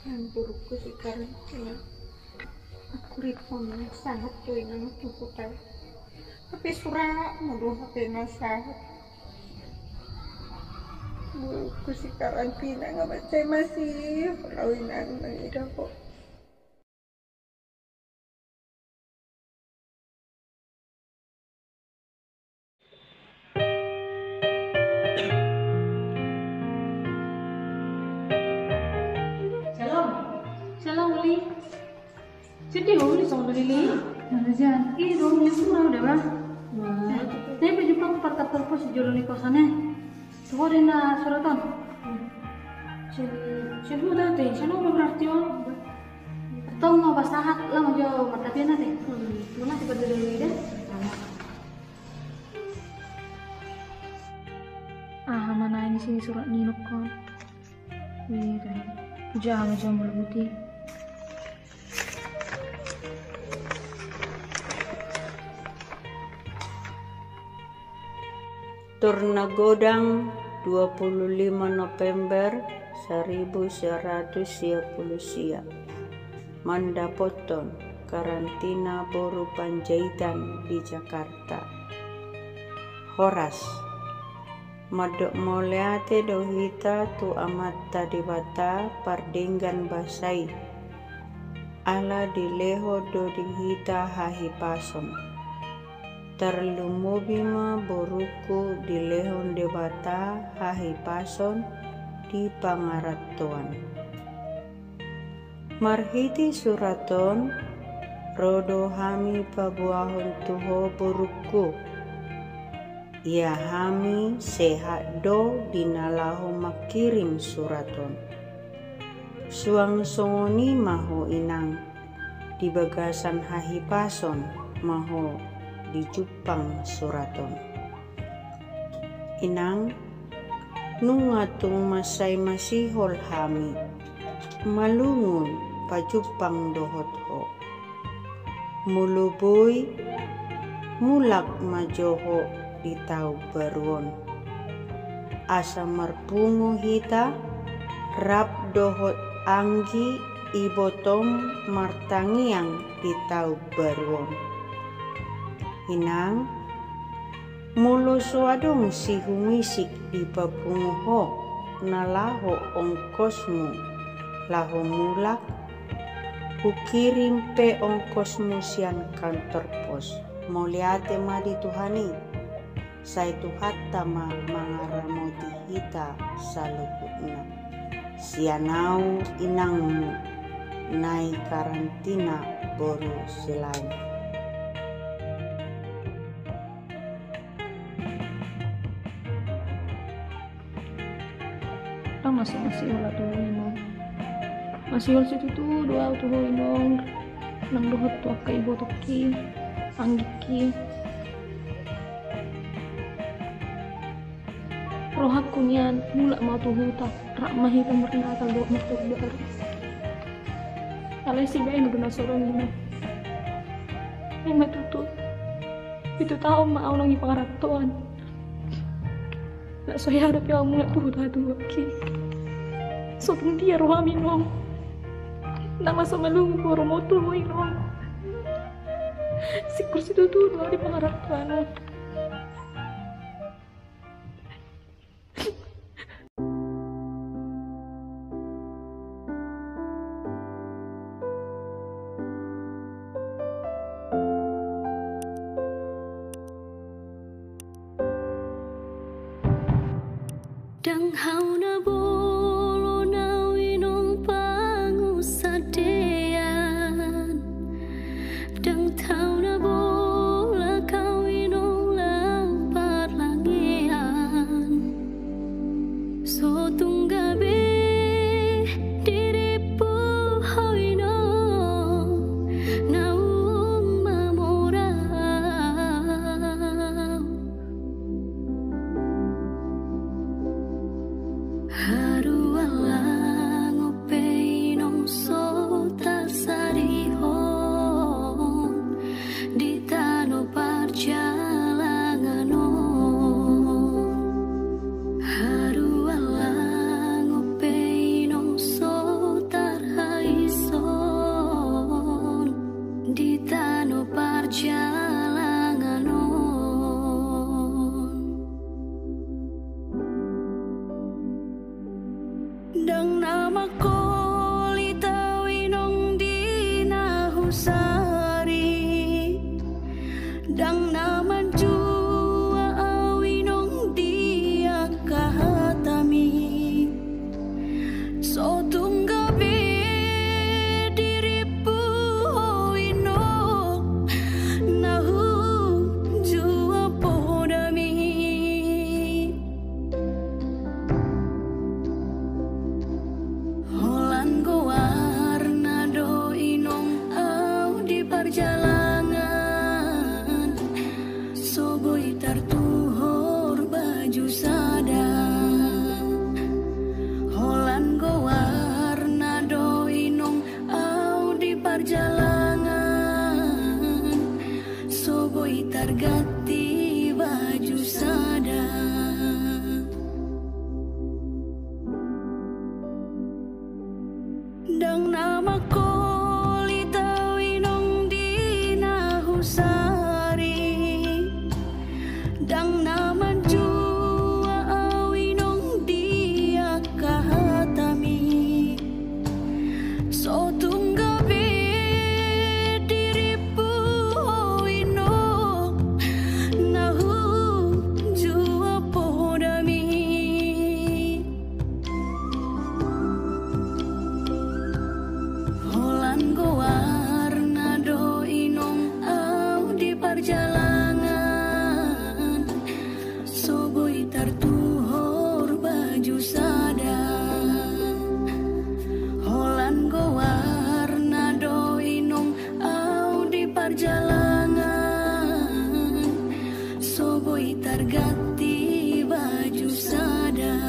Yang burukku sekarang ini aku ripon sangat tuh yang cukup tahu. Tapi surah mudah HP nasahat. Burukku sekarang karantina nggak baca masih lawinan mengidah kok. Salam Uli. Sedih Uli sama Lili. Jangan. Ini dong yang surau udah bang. Saya berjumpa partai perpus jual di kosannya. Tuh ada suratan. Saya udah teh. Saya udah berarti on. Atau mau basahat lah mau jauh martapian nanti. Mana sih berdiri dulu deh. Mana ini sih surat Nino kan. Wih kan. Jangan putih. Turnagodang 25 November 1110 Mandapoton karantina Boru Panjaitan di Jakarta. Horas Madok moleate dohita tu amat tadibata pardenggan basai ala dileho do dihita hahi pason terlumobima boruku dilehon debata hahi pason di pangaratuan marhiti suraton rodo hami pabuahon tuho boruku ia hami sehat do dinalaho makirim suraton suang songoni maho inang di bagasan hahi pason maho di Jepang suraton inang nungatung masay masihol hami malungun pajupang dohot ho muluboy mulak majoho di tau baruon asa marpungu hita rap dohot anggi ibotom martangiang di tau baruon inang mulo suadong si humisik di papunguho nalaho ongkosmu laho mulak ukirim pe ongkosmu sian kantor pos moliate madi tuhani saitu hatta mangaramoti hita salukutna sianau inangmu nai karantina boru selain masih ulah tuh inong masih ulah situ tuh doa tuh inong nang dohot tuh kai botoki anggiki rohakunya mulak mau tuh huta rak mahi pemerintah kalau doa makhluk doa alai si bayi nggak sorong ini tuh itu tahu mau nongi pengaratuan nak saya harap ya mulak tuh huta tuh ki sopeng dia roh aminong nama sama lu baru mau tuh inong si kursi itu tuh di pengaratuan Dang hau na bolo na winong pangusadean Dang tau na bola kau winong lapar langian So tunggabe diripu hoino na mamorau Dang nama kolita winong dina husari, dang nama jua awinong dia kahatami, so tunggabe diripu winong nahu jua podami. Holan gowarna do inong au di perjalanan, soboy tartuhor baju sadang. Holan gowarna do inong au di perjalanan, soboy targati baju sadang. Dang nama kolita winong dina husari, dang nama jua awinong dia kahatami, so tunggabe diripu winong nahu jua podami. Holan gowarna do inong au di perjalanan, soboy tartuhor baju sadang. Holan gowarna do inong au di perjalanan, soboy targati baju sadang.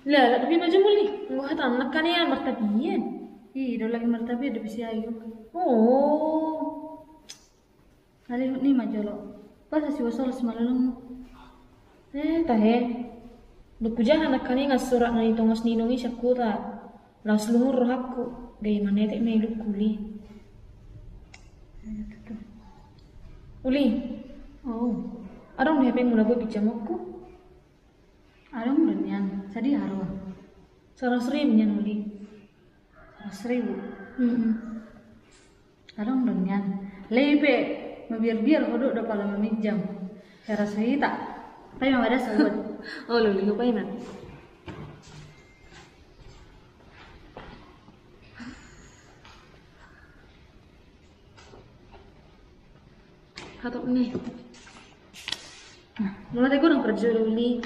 لا لا تبي بجملي وهات عنك كان يا مرتبيين إيه دول lagi martabia udah bisa ayo oh kali ini majolo pas si wasol semalam tahe berpuja anak kani ngas surat nani tongas ninongi syakura las lumur rohakku gay manete meluk kuli uli oh arong hepe mula gue pijamokku arong denian tadi haro 100.000 nyan uli 100.000 arong denian lepe mabiar hodok udah pala memijam cara cerita tapi memang ada sebut oh luli lupain man katok nih mulai tadi gue udah kerja luli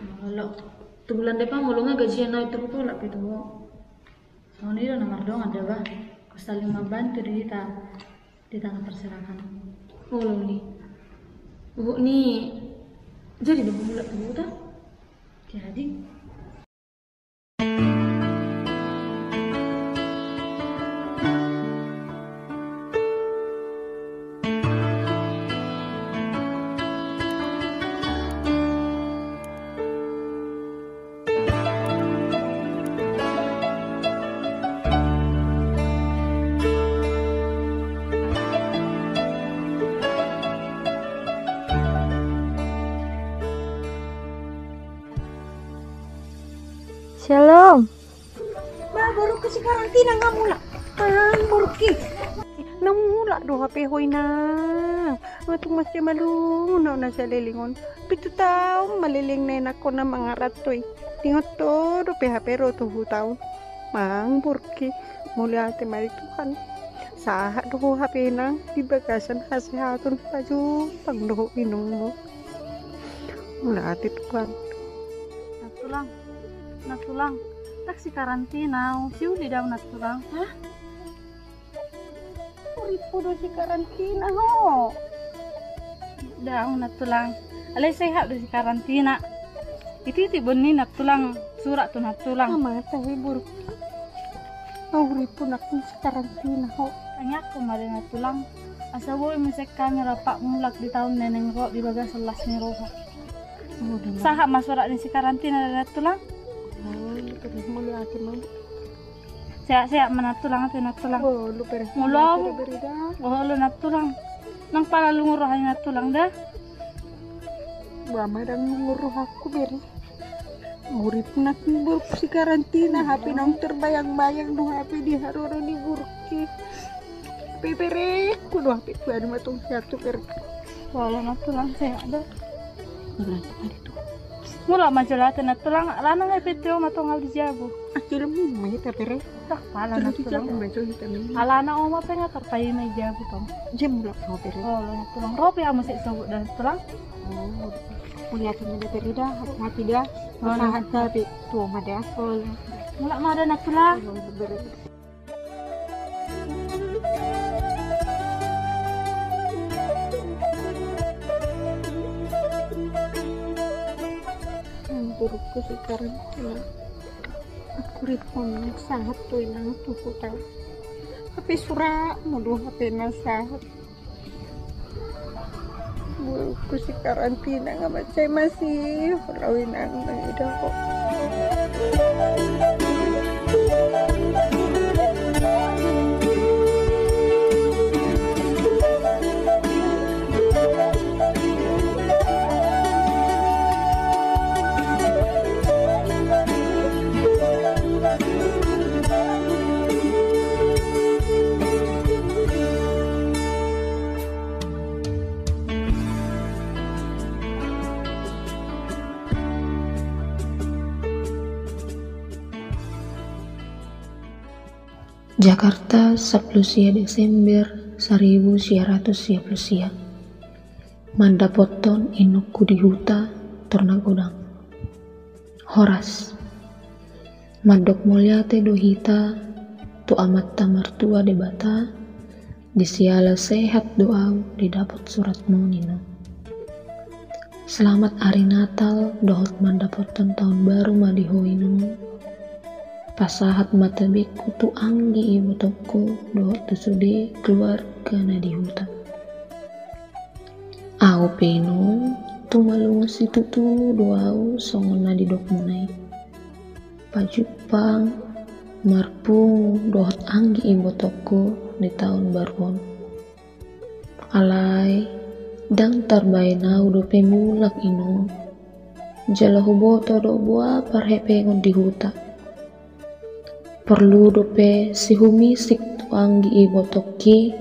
kalau tu bulan depan mulungnya gajian naik terus tuh lah gitu soalnya ini nomor doang ada bah saling membantu di tanah perserahan oh luli bu nih jadi udah bulan tuh tak jadi Shalom. Ma baru ke karantina nggak mula. Baru ki. Namula do HP hoy na. Matung masih malu na sa lilingon. Pito tao maliling na ako na mga ratoy. Tingot to do HP ro to hutaw. Mang burki mula ate maritukan. Saha do HP na di bagasan hasihatun baju pangdoho inong mo. Mula ate tukan. Natulang tak si karantina siu di dalam natulang hah Uripo do si karantina ho daun natulang alay sehat do si karantina itu benih natulang surat tu natulang mata hibur uripo nak si karantina ho tanya aku mari natulang asa boy mesekkan rapak mulak di tahun neneng ro di bagas selas ni roha saha masurat di si karantina natulang Saya menatulang ate natulang. Oh, lu beres. Mulau. Oh, lu natulang. Nang pala lungurahan nga tulang dah. Mama dan nguruh aku beri. Murid nak buruk si karantina, HP nang terbayang-bayang do HP di haroro di burki. Bebere, kudu HP ku ada matung satu per. Wala na tulang saya ada. Berarti tadi tuh. Mula majalata na tulang lana nga petro matungal di jabu. Akhirnya mau main bere. Tak pala na Terus tulang. jago beso kita nih. Alana oma pa nga tarpay may jabu tong. Jam mulak mau bere. Wala na tulang rope amo sa isawod dan tulang. Oh, kulihat ada bere dah, hati dah. Wala. Masahan tapi tuh mada. Wala. Mula mada na tulang. Bere. Buruk ko si karantina. Aku ripon sahat to inang tuhuta. Tapi sura mo do HP na sahat. Buruk ko si karantina nga macay masih rawin ang ida ko. Jakarta, 10 Desember 1930. Mandapoton inukku di huta tornagodang. Horas. Madok mulyate do hita tu amat tamartua de bata disiala sehat doau didapot surat nino. Selamat hari Natal dohot mandapoton tahun baru madihoinu. Pasahat mata beku tu anggi ibu toko dohot tu sude keluarga na di hutan. Au peno tu malunga situ tu doau songon na di dok munai. Pajupang marpung dohot anggi ibu toko di tahun baruan. Alai dang tarbai nau do pemulak ino. Jalahu boto do buah parhepengon di hutan. Perlu dope si humisik tu anggi ibo toki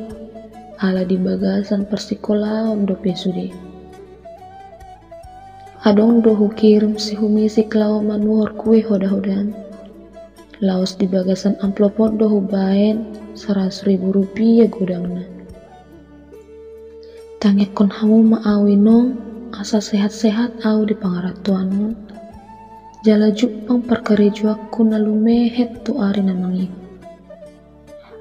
ala di bagasan persikolaon dope sude. Adong dohu kirim si humisik lao manuhor kue hoda-hodan. Laos di bagasan amplopon dohu baen 100.000 rupiah godangna. Tangekon hamu maawinong asa sehat-sehat au di pangaratuanon. Jala jupang perkerejuaku na lumehet tu ari namangi.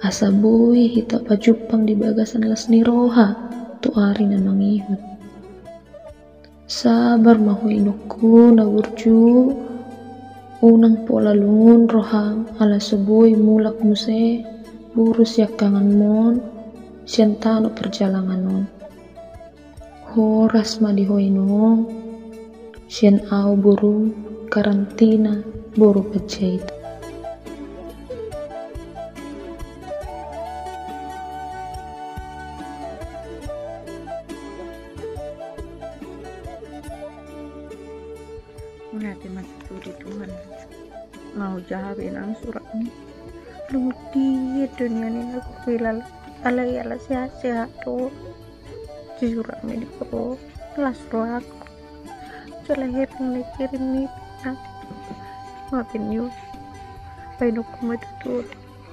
Asa bui hita pajupang di bagasan lasni roha tu ari namangihut. Sabar mahu inuku na burju unang pola lungun rohang ala sebui mulak muse burus yakangan mon siantano perjalanganon. Horas madihoinong sian au burung karantina boru pejait. Nanti masih turi Tuhan mau jawabin ang surat ini lu di dunia ini aku bilang ala sehat-sehat tuh di surat ini pro kelas doa aku celah yang kirim nih maafin yuk painok kumatutur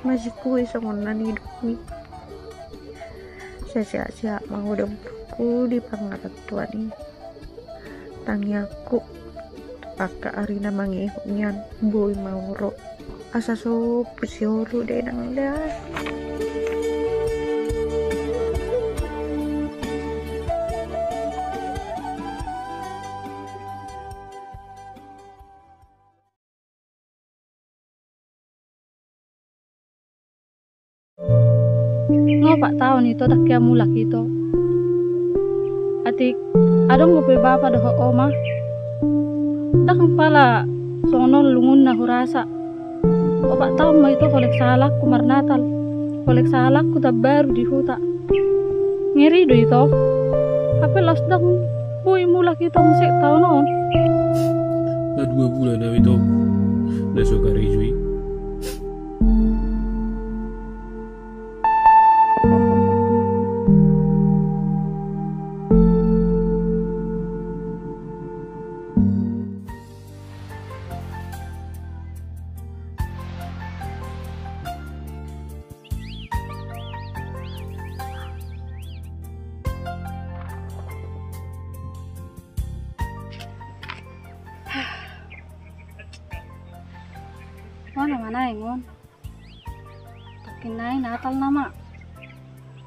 masih kue sama nani hidup nih saya sehat-sehat mau udah buku di pangarat Tuhan ini tangi aku paka arina mangihunyan boy mauro asa so pusiolo deh nang dah Ngo pak tahun itu tak kia mulak itu. Atik adong ngope bapa doho oma. Dak pala sono lungun na hurasa. O pak tahun ma itu kolek salak kumar Natal. Kolek salak ku baru di huta. Ngeri do ito. Tapi las dang boy mula kita musik tahu noon. Na 2 bulan na ito. Nasuka rejoy. Mana ingon. Takinay natal nama.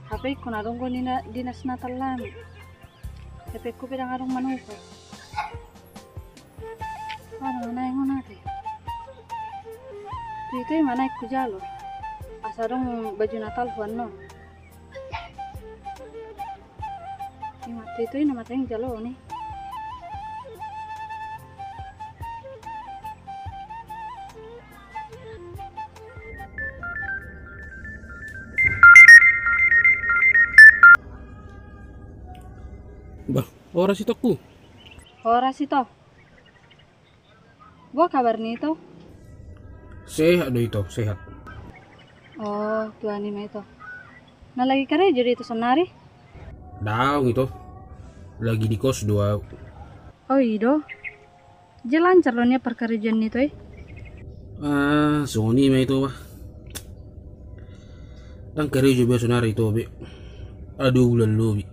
Hape ko narong ko dinas natal lami. Hape ko pinang arong manuko. Mana ingon natin. Dito yung manay ko jalo. Asarong baju natal huwan no. Dito yung namatay yung jalo ni. Bah, oras ito ko. Oras ito. Gua kabar nito. Sehat do ito, sehat. Oh, tuan ni ito. Nalagi ka rin dito sa nari? Daw ito. Lagi di kos 2. Oh, ido. Jalan calonnya perkerjaan nito eh. Sony may ito ba? Tang kerja biasa nari ito be. Aduh bulan lobi.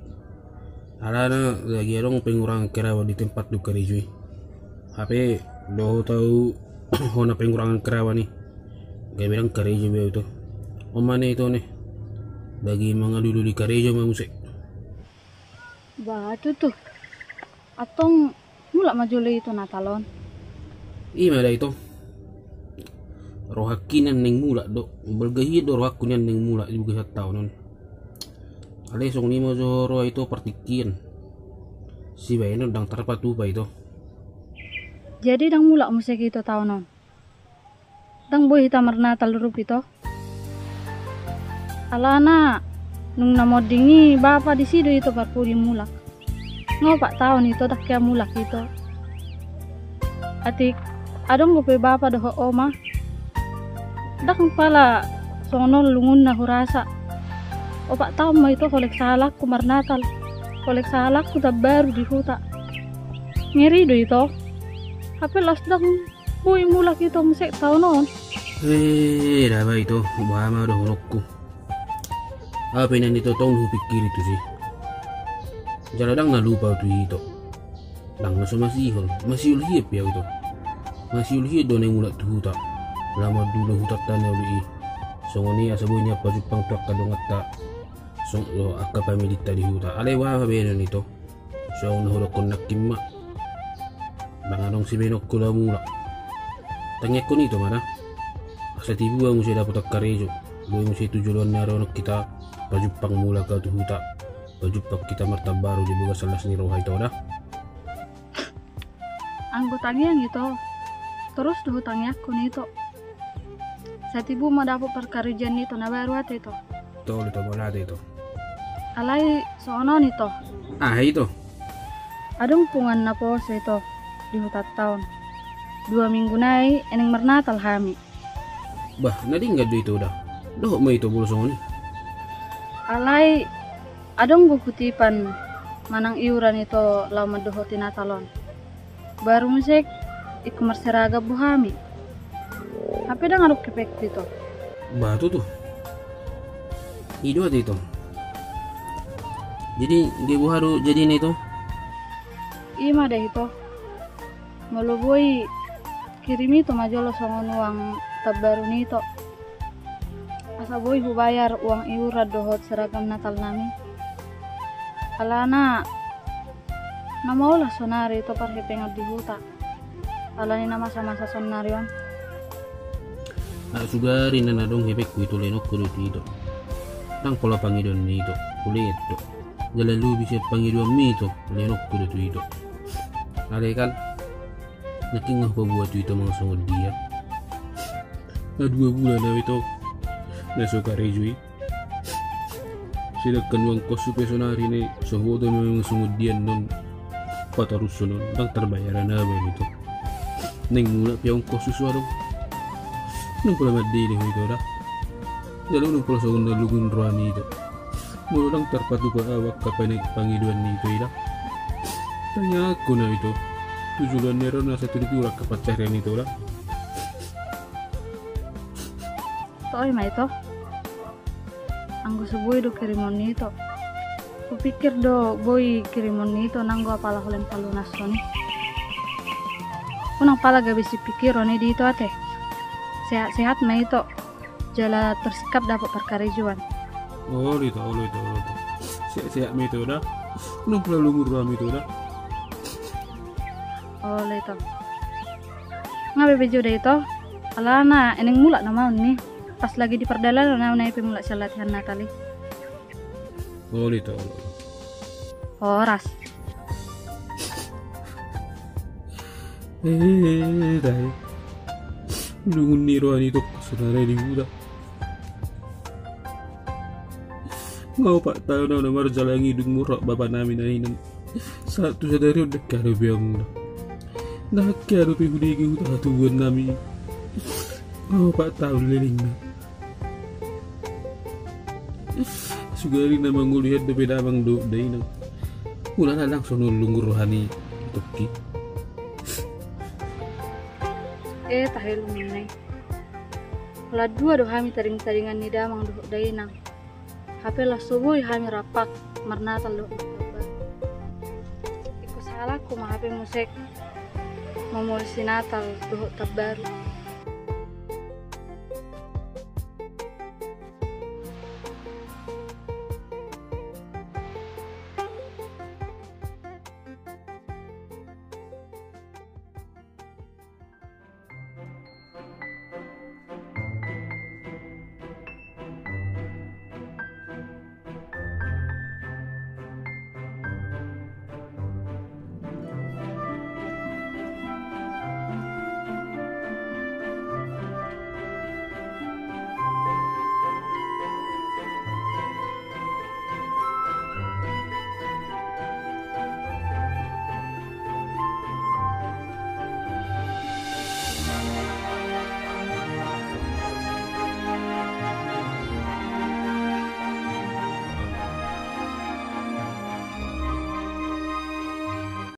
Alana lagi arong pengurang kerawa di tempat du kerja. HP do tahu hona pengurangan kerawa nih. Gak bilang kerja be itu. Omane itu nih. Bagi mga dulu di kerja mah musik. Batu tuh. Atong mula majuli itu natalon. Iya ada itu. Rohakinan neng mula do. Bergahi do rohakunan neng mula juga 1 tahun. Ale song ni mo zoro itu partikian. Si bayano dang terpatu ba itu. Jadi dang mula musik itu tahun non. Dang boy hitam natal rup itu. Alana nung namodingi bapa di sido itu parpudi mulak. Ngopak tahun itu dak kaya mulak itu. Atik adong gope bapa doho oma. Dak pala sono lungun na hurasa. Opak tahu mah itu kolek salak kumar natal. Kolek salak kuda baru di huta. Ngeri do itu. Tapi las dang boy mulak itu musik tahu non. Daba itu bahama udah honokku. Apa yang itu tong lu pikir itu sih. Jangan dang na lupa tuh itu. Dang masih ulhiep ya itu. Masih ulhiep do neng mulak tuh huta. Lama dulu huta tanah uli. Songoni asabunya pajupang tuak kadong atta. Song lo akka pamilita di huta. Alewa beno nito. Song nahurokon nakimma. Banganong si benok ko la mula. Tanya ko nito mana. Sa tibu ang usia dapat karejo. Boy mo si tujuan na ronok kita. Pajupang mula ka tu huta. Pajupak kita martabaru di buga salas ni roha ito dah. Anggotanya gitu. Terus tuh hutangnya aku nito. Sa tibu mo dapat perkarjan nito na baru ate ito. Ito ulit mo natin ito. Alay sono nito. Itu. Adong pungan na po sa ito di hutat taon. 2 minggu nai eneng mernatal hami. Bah, nadinggad do ito dah. Doh mo ito bulsong ni. Alay adong bukutipan manang iuran ito lama doho tinatalon. Baru musik ikumarseraga buhami. Apa dah ngaruk kepek dito? Batu tuh. Ido ada itu. Jadi dia baru jadi ini itu. Ima dah itu. Maluboy kirimi to majolo songon uang tabaru nito. Asa boy bayar uang iuran dohot seragam natal nami. Alana namaulah sonari itu parhe pengat di huta. Alani nama masa-masa sonarion. Sugarin na dong hepek ku itu lenok ku itu. Tang pola pangidon ni itu. Kulit itu. Jalan lu bisa pangidon mi itu lenok ku itu. Ada kan? Nakingah pa buat itu mga sungod dia. Na 2 bulan na ito. Nasuka rejoy. Sedangkan uang kos pesonari nih sehodo memang sumudian non patarus non bang terbayaran apa itu neng mula piang kos susuarong nung pula madi nih itu dah jadi nung pula sogunda lugun rohani itu mula dang terpatu pa awak kapan naik pangiduan itu dah tanya aku na itu tujuan nero na satu itu ulah kepacaran itu dah toy mah itu anggo sebuah do kirimon itu kupikir do boy kirimon itu nanggo apalah holen palunas nih unang pala gak bisa pikir nih di itu ate sehat-sehat mah itu jala tersikap dapat perkarejuan. oh itu sehat mah itu dah nung pula lumur ram itu dah Oh itu ngabe bejo deh itu alana eneng mula nama nih pas lagi di perdalan na naik pemula latihan Natali. oh itu Horas. Dai. Lungun ni rohani itu saudara di muda. Ngau pak tahu na nomor jalan hidung murah bapak namin na satu sadari udah karo biang muda. Nah karo pihudi udah tuan nami. Ngau pak tahu liling na. Sugari na mangulihat do beda bang do dai nang. Ulah langsung nulungur rohani toki. Tahil mengenai lah dua do kami taring-taringan nida mang do dainang HP lah subuh kami rapak marna talo ikut salah ku mah HP musik memulsi Natal do terbaru